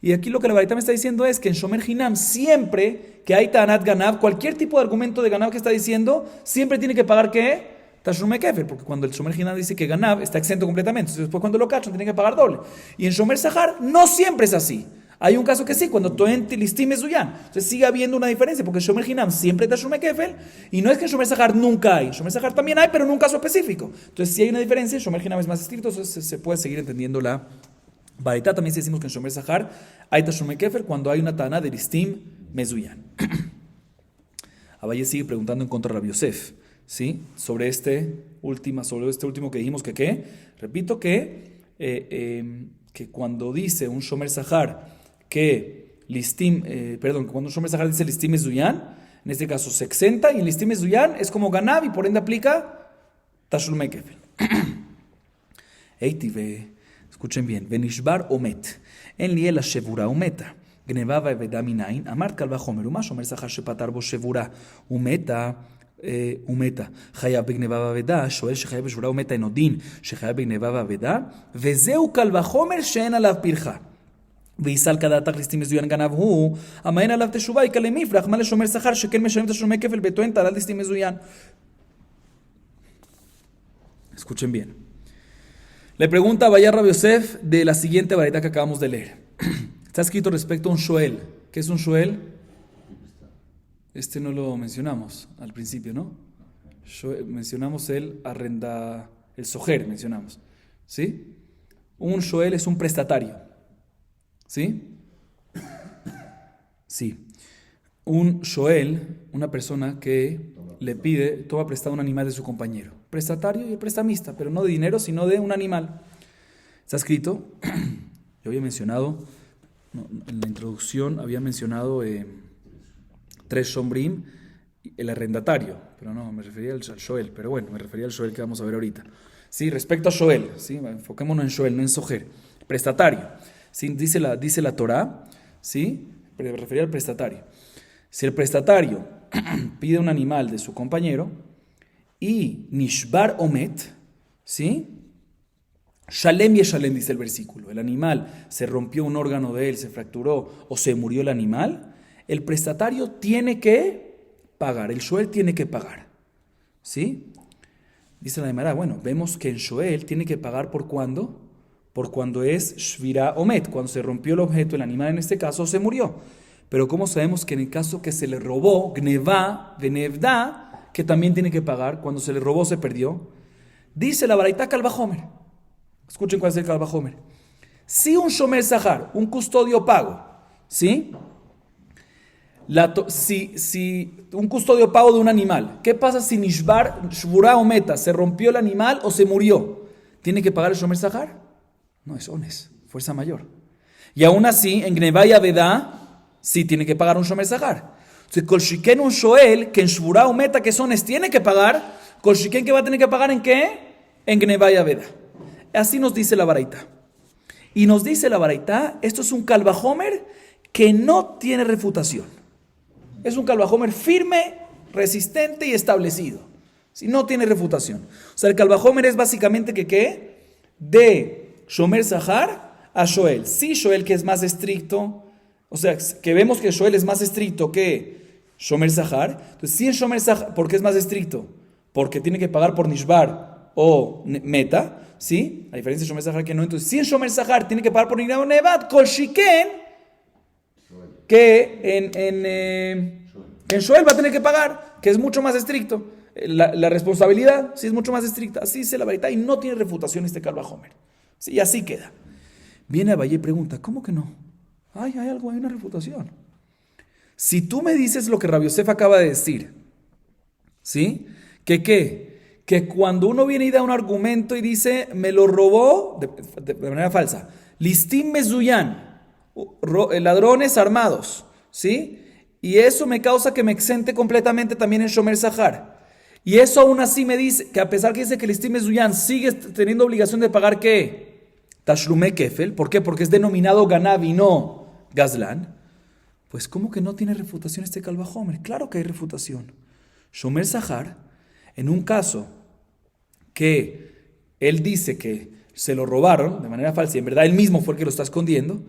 Y aquí lo que la Baraita me está diciendo es que en Shomer Hinam, siempre que hay Ta'anat Ganav, cualquier tipo de argumento de Ganav que está diciendo, siempre tiene que pagar ¿qué? Tashlume Kefel, porque cuando el Shomer Hinam dice que Ganav está exento completamente, entonces después cuando lo cachan tiene que pagar doble. Y en Shomer Zahar no siempre es así. Hay un caso que sí, cuando Toen Listim Mezuyan. Entonces sigue habiendo una diferencia, porque en Shomer Hinam siempre hay Tashlume Kefel, y no es que en Shomer Zahar nunca hay. En Shomer Zahar también hay, pero en un caso específico. Entonces si hay una diferencia, en Shomer Hinam es más estricto, entonces se puede seguir entendiendo la Baraita. También decimos que en Shomer Zahar hay Tashlume Kefel cuando hay una Tana de Listim Mezuyan. Abaye sigue preguntando en contra de Rabbi Yosef, ¿sí? Sobre este último que dijimos que ¿qué? Repito que cuando dice un Shomer Zahar que cuando un Shomer Zahar dice Listim Mezuyan, en este caso se exenta, y en Listim Mezuyan es como Ganav y por ende aplica Tashlume Kefel. Eitive, escuchen bien, Venishbar Omet, en Liela Shevura Ometa, Gnevava Eveda Minain, Amart Kalva Homer, Uma Shomer Zahar Shepatar Bo Shevura Umeta, חייב בגניבה ואבדה, שואל שחייב בשבורה ומתה אינו דין, שחייב בגניבה ואבדה, וזהו קל וחומר שאין עליו פרחה. ויסל כדעתך ליסטים מזוין גנב הוא, המעין עליו תשובה יקל למפרח, מה לשומר שכר שכן משלם תשלומי כפל בטוען טענת ליסטים מזוין. Escuchen bien. Le pregunta a Bayar Rabbi Yosef de la siguiente varita que acabamos de leer. Está escrito respecto a un shoel. ¿Qué es un shoel? Este no lo mencionamos al principio, ¿no? Mencionamos el sojer, mencionamos. ¿Sí? Un shoel es un prestatario. ¿Sí? Sí. Un shoel, una persona que le toma prestado un animal de su compañero. Prestatario y el prestamista, pero no de dinero, sino de un animal. Está escrito, yo había mencionado, en la introducción había mencionado 3 Shombrim, el arrendatario, pero no, me refería al Shoel, pero bueno, me refería al Shoel que vamos a ver ahorita. Sí, respecto a Shoel, ¿sí? Enfoquémonos en Shoel, no en Sojer. Prestatario, ¿sí? Dice la Torá, ¿sí? Me refería al prestatario. Si el prestatario pide un animal de su compañero y Nishbar Omet, ¿sí? Shalem Yeshalem, dice el versículo. El animal se rompió un órgano de él, se fracturó o se murió el animal. El prestatario tiene que pagar, el shoel tiene que pagar, ¿sí? Dice la Gemara, bueno, vemos que el shoel tiene que pagar ¿por cuándo? Por cuando es shvira omet, cuando se rompió el objeto, el animal en este caso se murió. Pero ¿cómo sabemos que en el caso que se le robó, gneva, venevda, que también tiene que pagar, cuando se le robó se perdió? Dice la Baraita Kal Vajomer. Escuchen cuál es el Kal Vajomer. Si un shomer zahar, un custodio pago, ¿sí? Si un custodio pago de un animal, ¿qué pasa si Nishbar, Shvura o Meta, se rompió el animal o se murió? ¿Tiene que pagar el Shomer Zahar? No, es ones, fuerza mayor. Y aún así, en Gneva y Aveda, sí tiene que pagar un Shomer Zahar. Entonces, Kolshiken un Shoel, que en Shvura o Meta, que es ones, tiene que pagar, Kolshiken que va a tener que pagar ¿en qué? En Gneva y Aveda. Así nos dice la Baraita. Y nos dice la Baraita, esto es un Kal Vajomer que no tiene refutación. Es un Kal Vajomer firme, resistente y establecido. Si no tiene refutación. O sea, el Kal Vajomer es básicamente que ¿qué? De Shomer Zahar a Shoel. Sí, Shoel que es más estricto. O sea, que vemos que Shoel es más estricto que Shomer Zahar. Entonces, sí en Shomer Zahar, ¿por qué es más estricto? Porque tiene que pagar por Nishbar o Meta. ¿Sí? A diferencia de Shomer Zahar que no. Entonces, si en Shomer Zahar tiene que pagar por Nishbar o Nevat, Kol Shiken, que en Shoel va a tener que pagar, que es mucho más estricto. La responsabilidad sí es mucho más estricta. Así dice la Baraita y no tiene refutación este Kal Vajomer. Sí, y así queda. Viene Abaye y pregunta, ¿cómo que no? Hay algo, hay una refutación. Si tú me dices lo que Rabbi Yosef acaba de decir, ¿sí? Que cuando uno viene y da un argumento y dice, me lo robó de manera falsa, Listim Mezuyan, ladrones armados, ¿sí? Y eso me causa que me exente completamente también en Shomer Zahar. Y eso aún así me dice que a pesar que dice que el Listim Mezuyan sigue teniendo obligación de pagar ¿qué? Tashlume Kefel. ¿Por qué? Porque es denominado Ganav y no Gazlan. Pues ¿cómo que no tiene refutación este Kal Vajomer? Claro que hay refutación. Shomer Zahar, en un caso que él dice que se lo robaron de manera falsa y en verdad él mismo fue el que lo está escondiendo,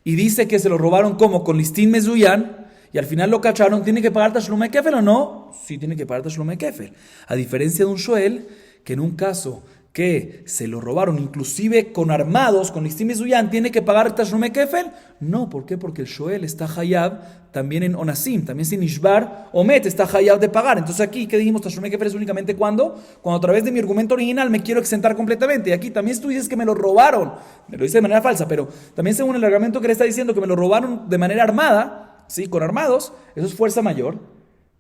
y dice que se lo robaron como con listín mezuyan, y al final lo cacharon, ¿tiene que pagar Tashlume Kefel o no? Sí, tiene que pagar Tashlume Kefel. A diferencia de un Shoel, que en un caso que se lo robaron, inclusive con armados, con listim mezuyan, ¿tiene que pagar Tashlume Kefel? No, ¿por qué? Porque el Shoel está hayab también en Onasim, también sin Ishbar o Met está hayab de pagar. Entonces aquí, ¿qué dijimos? Tashlume Kefel es únicamente cuando a través de mi argumento original me quiero exentar completamente. Y aquí también tú dices que me lo robaron, me lo dice de manera falsa, pero también según el argumento que le está diciendo que me lo robaron de manera armada, ¿sí? Con armados, eso es fuerza mayor,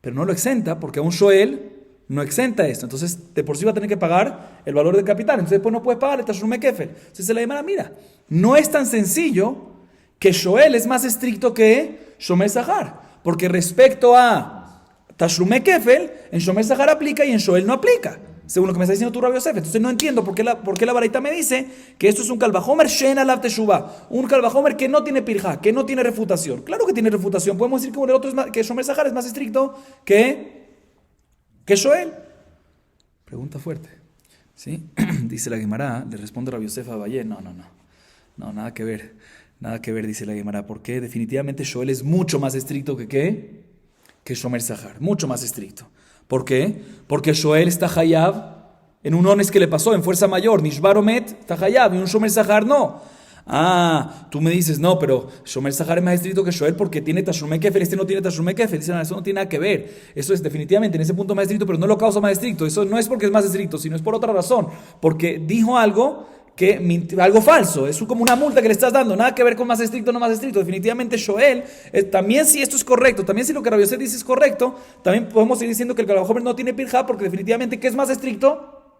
pero no lo exenta porque a un Shoel no exenta esto. Entonces, de por sí va a tener que pagar el valor del capital. Entonces, después no puedes pagar el Tashlume Kefel. Entonces, se la llama, mira, no es tan sencillo que Shoel es más estricto que Shomer Zahar. Porque respecto a Tashlume Kefel, en Shomer Zahar aplica y en Shoel no aplica. Según lo que me está diciendo tu Rabbi Yosef. Entonces, no entiendo por qué la baraita me dice que esto es un Kalvajomer Shen Alav Teshuvah. Un Kalvajomer que no tiene pirja, que no tiene refutación. Claro que tiene refutación. Podemos decir que el otro que Shomer Zahar es más estricto que Shoel. Pregunta fuerte. ¿Sí? Dice la Gemara, le responde Rabbi Yosef a Abayé, no, nada que ver. Nada que ver, dice la Gemara. ¿Por qué? Definitivamente Shoel es mucho más estricto que Shomer Zahar. Mucho más estricto. ¿Por qué? Porque Shoel está hayab en un ones que le pasó, en fuerza mayor. Nishbar Omet está hayab y un Shomer Zahar no. Tú me dices, no, pero Shomer Zahar es más estricto que Shoel porque tiene Tashlume Kefel, este no tiene Tashlume Kefel. Dicen, eso no tiene nada que ver. Eso es definitivamente en ese punto más estricto, pero no lo causa más estricto. Eso no es porque es más estricto, sino es por otra razón. Porque dijo algo algo falso, es como una multa que le estás dando, nada que ver con más estricto o no más estricto. Definitivamente Shoel, también si esto es correcto, también si lo que Rabbi Yosef dice es correcto, también podemos seguir diciendo que el Kalvajomer no tiene pirja, porque definitivamente, ¿qué es más estricto?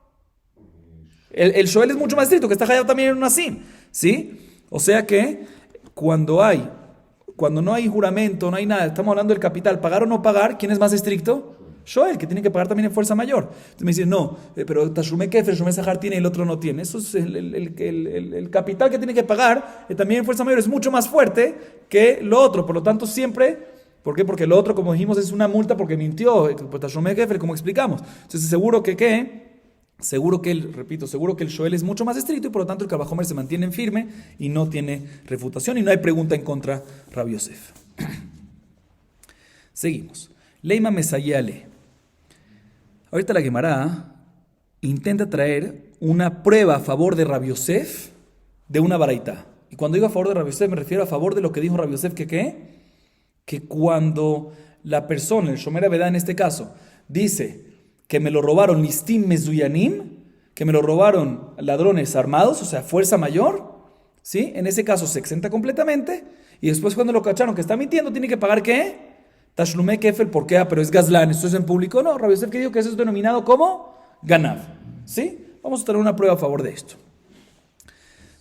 El Shoel es mucho más estricto, que está hayab también en un asim, ¿sí? O sea que cuando no hay juramento, no hay nada, estamos hablando del capital, pagar o no pagar, ¿quién es más estricto? Shoel, que tiene que pagar también en fuerza mayor. Entonces me dicen, no, pero Tashlume Kefel, Shomer Zahar tiene y el otro no tiene. Eso es el capital que tiene que pagar, también en fuerza mayor es mucho más fuerte que lo otro. Por lo tanto, siempre, ¿por qué? Porque lo otro, como dijimos, es una multa porque mintió. Tashlume Kefel, como explicamos. Entonces, seguro que el Shoel es mucho más estricto y por lo tanto el Kalvajomer se mantiene en firme y no tiene refutación y no hay pregunta en contra Rabbi Yosef. Seguimos. Leima Mesayale. Ahorita la Gemara intenta traer una prueba a favor de Rabbi Yosef de una baraita. Y cuando digo a favor de Rabbi Yosef me refiero a favor de lo que dijo Rabbi Yosef que cuando la persona, el Shomer Avedá en este caso, dice que me lo robaron listim mezuyanim, que me lo robaron ladrones armados, o sea, fuerza mayor, ¿sí? En ese caso se exenta completamente y después cuando lo cacharon que está mintiendo tiene que pagar ¿qué? Tashlume Kefel, ¿por qué? Pero es Gazlán, ¿esto es en público? No, Rabbi Yosef que dijo que eso es denominado como Ganav, ¿sí? Vamos a tener una prueba a favor de esto.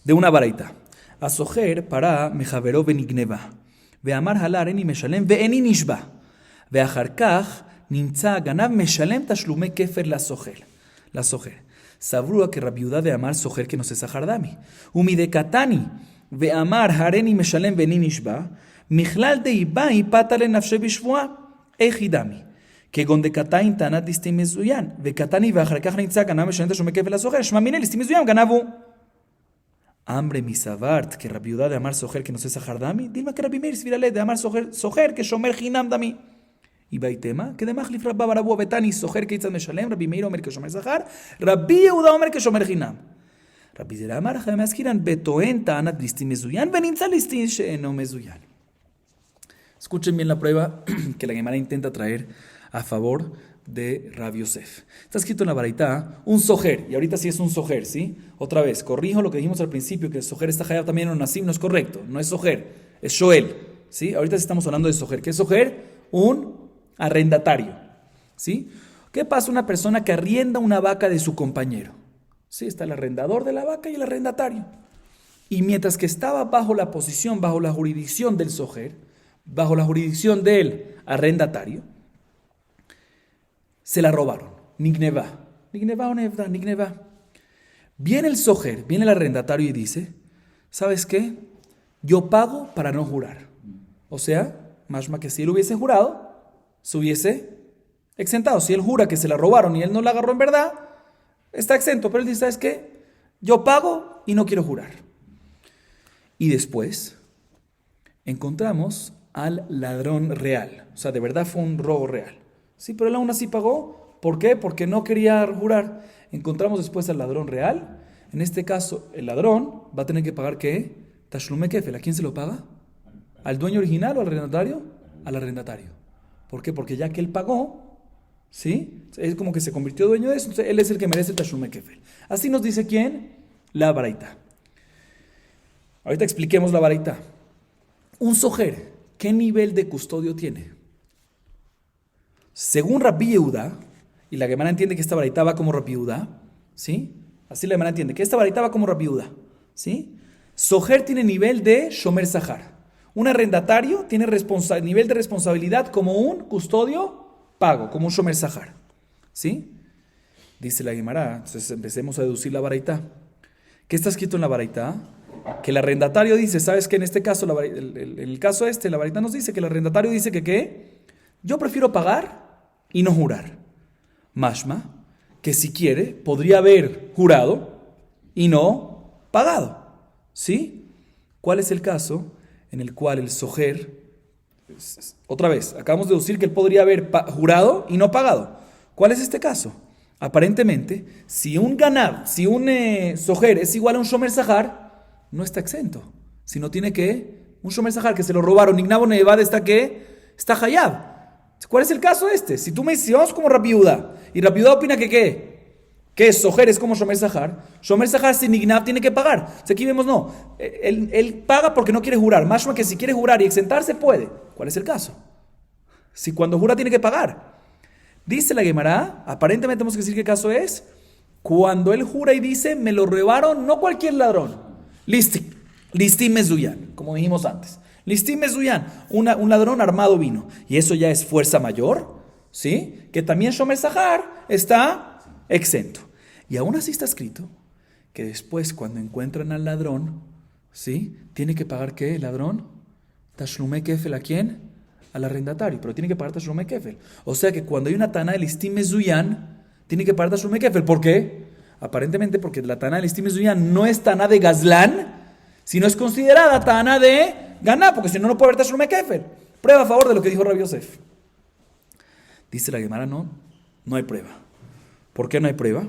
De una baraita. Asojer para mejaveró benigneva. Veamar halar eni meshalem veeni nishba. Veacharkach nimtza Ganav meshalem Tashlume Kefel la sojer. Sabrúa que Rabbi Yudá de amar sojer que no se sahardami. Umide katani veamar hareni meshalem veeni nishba. Michlal de Ibai patale nafshe bishvua ejidami. Que gonde katain tanat listim mezuyan. Ve katani ve acharkach nitza Ganav meshalem Tashlume Kefel la sojer. Shmamine listim mezuyan Ganavu. Hambre misavart que Rabbi Yudá de amar sojer que no se sahardami. Dilma que Rabbi Meir svirale de amar sojer que shomer hinam dami. Y baitema que de machlif rabba barabu betani sojer que itzad meshalem. Rabbi Meir omer que shomer zahar. Rabbi Yehuda omer que shomer hinam. Rabbi Zera amar achem askiran betoen tanat listim mezuyan venimtza listim she'eno mezuyan. Escuchen bien la prueba que la Gemara intenta traer a favor de Rabbi Yosef. Está escrito en la baraita un sojer, y ahorita sí es un sojer, ¿sí? Otra vez, corrijo lo que dijimos al principio, que el sojer está hayab también en un nasim, no es correcto, no es sojer, es shoel, ¿sí? Ahorita sí estamos hablando de sojer. ¿Qué es sojer? Un arrendatario, ¿sí? ¿Qué pasa una persona que arrienda una vaca de su compañero? Sí, está el arrendador de la vaca y el arrendatario. Y mientras que estaba bajo la posición, bajo la jurisdicción del sojer, bajo la jurisdicción del arrendatario, se la robaron. Nigneva o nevda, nigneva. Viene el sojer, viene el arrendatario y dice, ¿sabes qué? Yo pago para no jurar. O sea, mashma que si él hubiese jurado, se hubiese exentado. Si él jura que se la robaron y él no la agarró en verdad, está exento. Pero él dice, ¿sabes qué? Yo pago y no quiero jurar. Y después encontramos al ladrón real. O sea, de verdad fue un robo real. Sí, pero él aún así pagó. ¿Por qué? Porque no quería jurar. Encontramos después al ladrón real. En este caso, el ladrón va a tener que pagar ¿qué? Tashlume kefel. ¿A quién se lo paga? ¿Al dueño original o al arrendatario? Al arrendatario. ¿Por qué? Porque ya que él pagó, ¿sí? Es como que se convirtió dueño de eso. Entonces, él es el que merece el tashlume kefel. Así nos dice ¿quién? La baraita. Ahorita expliquemos la baraita. Un sojer, ¿qué nivel de custodio tiene? Según Rabbi Yehuda, y la Gemara entiende que esta baraita va como Rabbi Yehuda, ¿sí? Así la Gemara entiende que esta baraita va como Rabbi Yehuda, ¿sí? Sojer tiene nivel de Shomer Sahar. Un arrendatario tiene nivel de responsabilidad como un custodio pago, como un Shomer Sahar, ¿sí? Dice la Gemara, entonces empecemos a deducir la baraita. ¿Qué está escrito en la baraita? Que el arrendatario dice, ¿sabes qué? En este caso, en el caso este, la baraita nos dice que el arrendatario dice que ¿qué? Yo prefiero pagar y no jurar. Mashma, que si quiere, podría haber jurado y no pagado. ¿Sí? ¿Cuál es el caso en el cual el sojer, otra vez, acabamos de deducir que él podría haber jurado y no pagado? ¿Cuál es este caso? Aparentemente, si un sojer es igual a un shomer sahar, no está exento, sino tiene que, un shomer sahar que se lo robaron, Ignabo Nevad está hayab. ¿Cuál es el caso este? Si tú me dices, vamos como Rabbi Yehuda, y Rabbi Yehuda opina que sojer es como shomer sahar sin Ignab tiene que pagar. O sea, aquí vemos, no, él paga porque no quiere jurar, más que si quiere jurar y exentarse puede. ¿Cuál es el caso? Si cuando jura tiene que pagar. Dice la Gemara, aparentemente tenemos que decir qué caso es, cuando él jura y dice, me lo robaron, no cualquier ladrón, listim mezuyan, como dijimos antes. Listim mezuyan, un ladrón armado vino. Y eso ya es fuerza mayor, ¿sí? Que también shomer sahar está exento. Y aún así está escrito que después cuando encuentran al ladrón, ¿sí? Tiene que pagar ¿qué? El ladrón, tashlume kefel, ¿a quién? Al arrendatario, pero tiene que pagar tashlume kefel. O sea que cuando hay una tana de listim mezuyan, tiene que pagar tashlume kefel. ¿Por qué? Aparentemente porque la tana de listim mezuyan no es tana de gazlán, sino es considerada tana de ganá, porque si no, no puede haber tashlume kefel. Prueba a favor de lo que dijo Rabbi Yosef. Dice la Gemara, no hay prueba. ¿Por qué no hay prueba?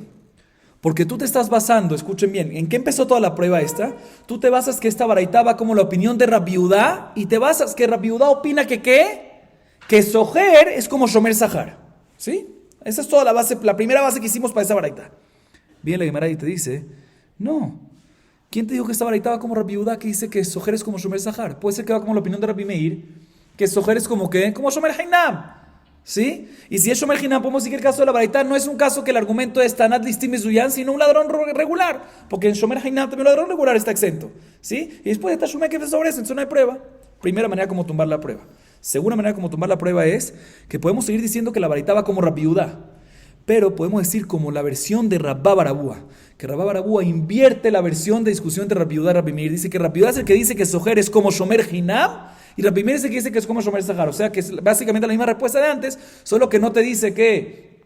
Porque tú te estás basando, escuchen bien, ¿en qué empezó toda la prueba esta? Tú te basas que esta baraita va como la opinión de Rabbi Yehuda, y te basas que Rabbi Yehuda opina que sojer es como shomer sahar, ¿sí? Esa es toda la base, la primera base que hicimos para esa baraita. Viene la Gemara y te dice, no. ¿Quién te dijo que esta baraita va como Rabbi Yehuda, que dice que sojer es como shomer sahar? Puede ser que va como la opinión de Rabbi Meir, que sojer es como ¿qué? Como shomer hainam, ¿sí? Y si es shomer hainam, podemos decir que el caso de la baraita no es un caso que el argumento es tanat listim mezuyan, sino un ladrón regular, porque en shomer hainam también un ladrón regular está exento, ¿sí? Y después está shomer que sobre eso, entonces no hay prueba. Primera manera como tumbar la prueba. Segunda manera como tumbar la prueba es que podemos seguir diciendo que la baraita va como Rabbi Yehuda, pero podemos decir como la versión de Rabba Barabúa, que Rabba Barabúa invierte la versión de discusión entre Rabbi Yehuda y Rabbi Meir. Dice que Rabbi Yehuda es el que dice que sojer es como shomer hinam, y Rabbi Meir es el que dice que es como shomer sahar. O sea que es básicamente la misma respuesta de antes, solo que no te dice que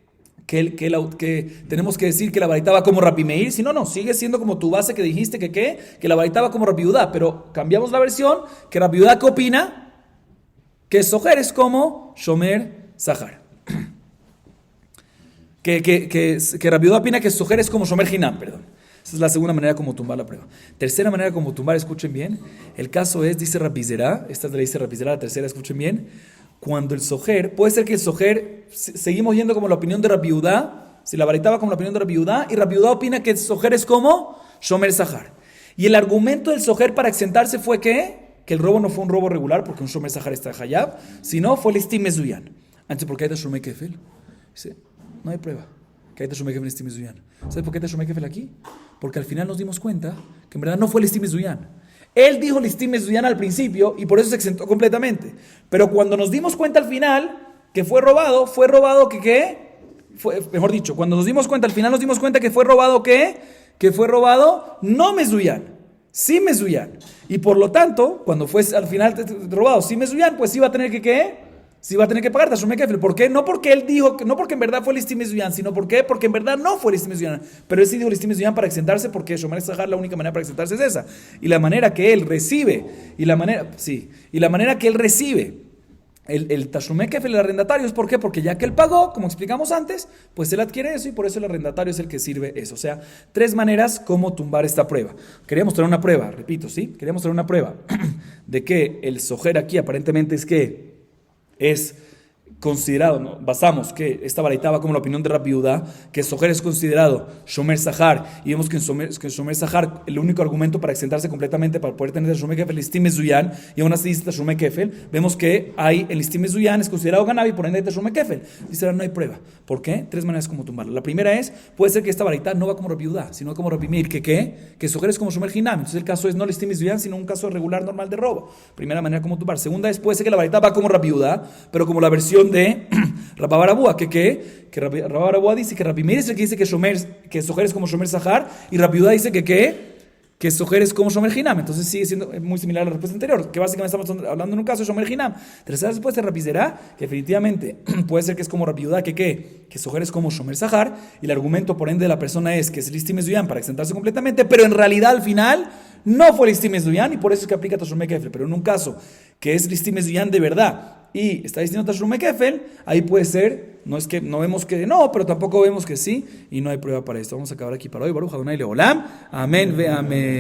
tenemos que decir que la baraita va como Rabbi Meir, sino no, sigue siendo como tu base que dijiste que la baraita va como Rabbi Yehuda, pero cambiamos la versión, que Rabbi Yehuda ¿qué opina? Que sojer es como shomer sahar. Que Rabbi Yehuda opina que sojer es como shomer hinam, perdón. Esa es la segunda manera como tumbar la prueba. Tercera manera como tumbar, escuchen bien. El caso es, dice Rabbi Zerá, esta es la dice Rabbi Zerá, la tercera, escuchen bien. Cuando el sojer, puede ser que el sojer, seguimos yendo como la opinión de Rabbi Yehuda, si la baraita va como la opinión de Rabbi Yehuda, y Rabbi Yehuda opina que el sojer es como shomer sahar. Y el argumento del sojer para exentarse fue que el robo no fue un robo regular, porque un shomer sahar está hayab, sino fue listim mezuyan. Antes, ¿por qué hay tashlume kefel? Dice, no hay prueba que hay tashlume kefel listim mezuyan. ¿Sabes por qué hay tashlume kefel aquí? Porque al final nos dimos cuenta que en verdad no fue listim mezuyan. Él dijo listim mezuyan al principio y por eso se exentó completamente. Pero cuando nos dimos cuenta al final que fue robado mejor dicho, cuando nos dimos cuenta, al final nos dimos cuenta que fue robado que fue robado no mezuyan, sí mezuyan. Y por lo tanto, cuando fue al final robado sí mezuyan, pues iba a tener que Sí va a tener que pagar Tashlume Kefel. ¿Por qué? No porque él dijo, no porque en verdad fue Listim Mezuyan, sino porque en verdad no fue Listim Mezuyan. Pero él sí dijo Listim Mezuyan para exentarse porque Shomer Sahar la única manera para exentarse es esa. Y la manera que él recibe, y la manera que él recibe el Tashlume Kefel, el arrendatario, ¿es por qué? Porque ya que él pagó, como explicamos antes, pues él adquiere eso y por eso el arrendatario es el que sirve eso. O sea, 3 maneras como tumbar esta prueba. Queríamos traer una prueba, repito, ¿sí? Queríamos traer una prueba de que el sojer aquí aparentemente es considerado, ¿no? Basamos que esta baraita va como la opinión de Rabbi Yehuda, que Sojer es considerado Shomer Sahar, y vemos que en Shomer Sahar el único argumento para exentarse completamente, para poder tener Tashlume Kefel, Listim Mezuyan, y aún así dice Tashlume Kefel, vemos que hay el Listim Mezuyan es considerado Ganav y por ende hay Tashlume Kefel. Dice ahora no hay prueba. ¿Por qué? 3 maneras como tumbarla. La primera es, puede ser que esta baraita no va como Rabbi Yehuda, sino como Rabbi Meir, que Sojer es como Shomer Hinam. Entonces el caso es no Listim Mezuyan, sino un caso regular normal de robo. Primera manera como tumbar. Segunda es, puede ser que la baraita va como Rabbi Yehuda, pero como la versión de Rabba Barabúa, que Rabba Barabúa dice que Rabbi Meir es el que dice que Sojer es como Shomer Sahar, y Rabbi Yehuda dice que Sojer es como Shomer Hinam. Entonces sigue siendo muy similar a la respuesta anterior, que básicamente estamos hablando en un caso de Shomer Hinam. Tercera respuesta de Rabbi Zerá, que definitivamente puede ser que es como Rabbi Yehuda, que Sojer es como Shomer Sahar, y el argumento por ende de la persona es que es Listim Mezuyan para exentarse completamente, pero en realidad al final no fue Listim Mezuyan y por eso es que aplica Tashlume Kefel. Pero en un caso que es Listim Mezuyan de verdad y está diciendo Tashlume Kefel, ahí puede ser, no es que no vemos que no, pero tampoco vemos que sí, y no hay prueba para esto. Vamos a acabar aquí para hoy. Baruch Adonai Leolam. Amén ve amén.